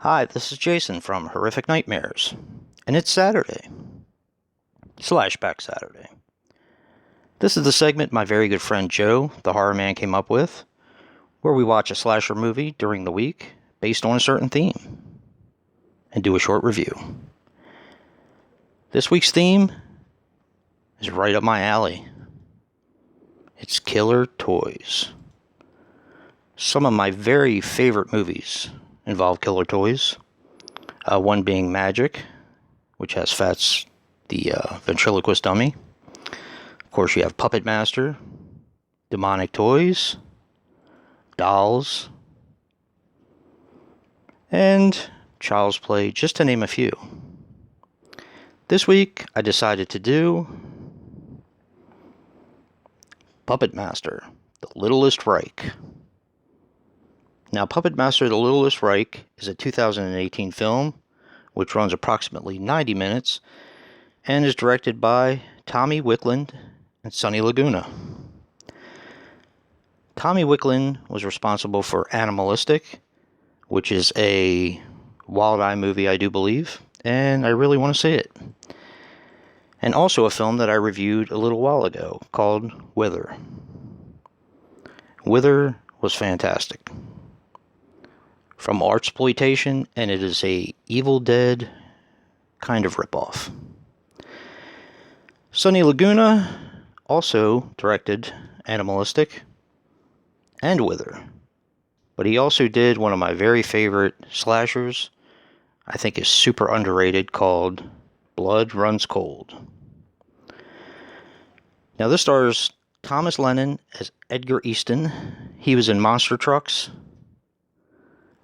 Hi, this is Jason from Horrific Nightmares, and it's Saturday. Slashback Saturday. This is the segment my very good friend Joe, the Horror Man, came up with, where we watch a slasher movie during the week based on a certain theme, and do a short review. This week's theme is right up my alley. It's killer toys. Some of my very favorite movies involve killer toys. One being Magic, which has Fats, the ventriloquist dummy. Of course, you have Puppet Master, demonic toys, dolls, and Child's Play, just to name a few. This week, I decided to do Puppet Master, the Littlest Reich. Now, Puppet Master, the Littlest Reich is a 2018 film, which runs approximately 90 minutes, and is directed by Tommy Wickland and Sonny Laguna. Tommy Wickland was responsible for Animalistic, which is a Wild Eye movie, I do believe, and I really want to see it. And also a film that I reviewed a little while ago called Wither. Wither was fantastic. From Artsploitation, and it is a Evil Dead kind of ripoff. Sonny Laguna also directed Animalistic and Wither, but he also did one of my very favorite slashers, I think is super underrated, called Blood Runs Cold. Now this stars Thomas Lennon as Edgar Easton. He was in Monster Trucks,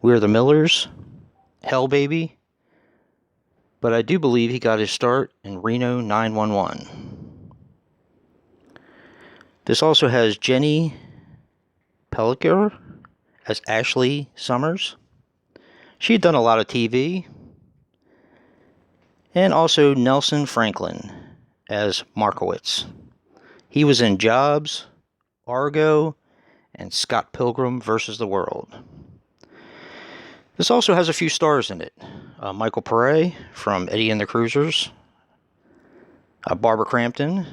We're the Millers, Hell Baby, but I do believe he got his start in Reno 911. This also has Jenny Pellicker as Ashley Summers. She had done a lot of TV. And also Nelson Franklin as Markowitz. He was in Jobs, Argo, and Scott Pilgrim vs. the World. This also has a few stars in it. Michael Pare from Eddie and the Cruisers, Barbara Crampton,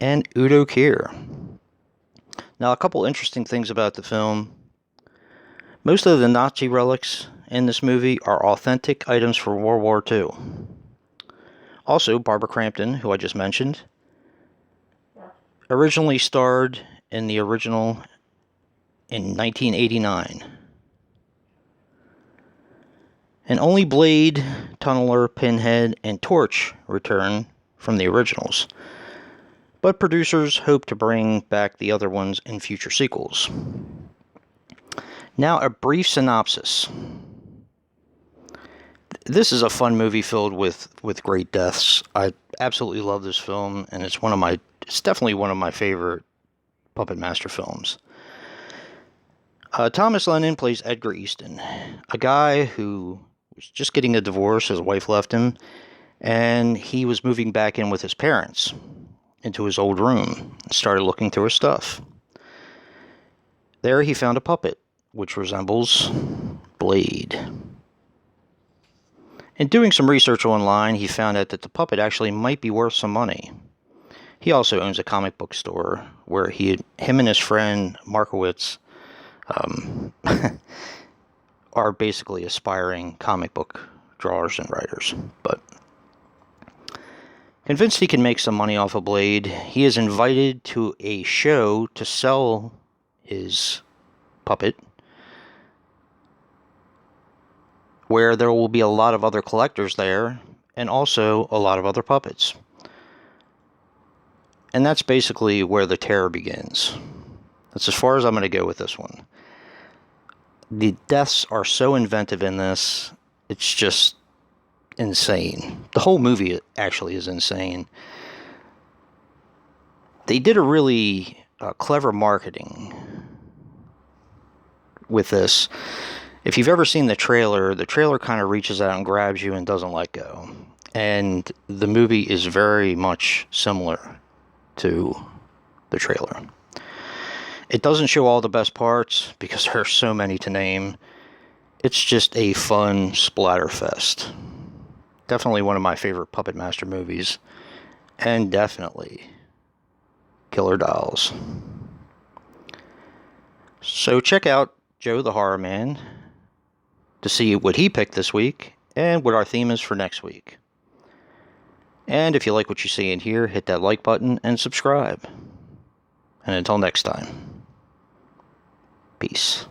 and Udo Kier. Now, a couple interesting things about the film. Most of the Nazi relics in this movie are authentic items from World War II. Also, Barbara Crampton, who I just mentioned, originally starred in the original in 1989. And only Blade, Tunneler, Pinhead, and Torch return from the originals, but producers hope to bring back the other ones in future sequels. Now, a brief synopsis. This is a fun movie filled with great deaths. I absolutely love this film, and it's definitely one of my favorite Puppet Master films. Thomas Lennon plays Edgar Easton, a guy who was just getting a divorce. His wife left him, and he was moving back in with his parents into his old room and started looking through his stuff. There he found a puppet, which resembles Blade. In doing some research online, he found out that the puppet actually might be worth some money. He also owns a comic book store where him and his friend Markowitz are basically aspiring comic book drawers and writers. But convinced he can make some money off of Blade, he is invited to a show to sell his puppet, where there will be a lot of other collectors there, and also a lot of other puppets. And that's basically where the terror begins. That's as far as I'm going to go with this one. The deaths are so inventive in this, it's just insane. The whole movie actually is insane. They did a really clever marketing with this. If you've ever seen the trailer kind of reaches out and grabs you and doesn't let go. And the movie is very much similar to the trailer. It doesn't show all the best parts because there are so many to name. It's just a fun splatterfest. Definitely one of my favorite Puppet Master movies. And definitely Killer Dolls. So check out Joe the Horror Man to see what he picked this week and what our theme is for next week. And if you like what you see in here, hit that like button and subscribe. And until next time, peace.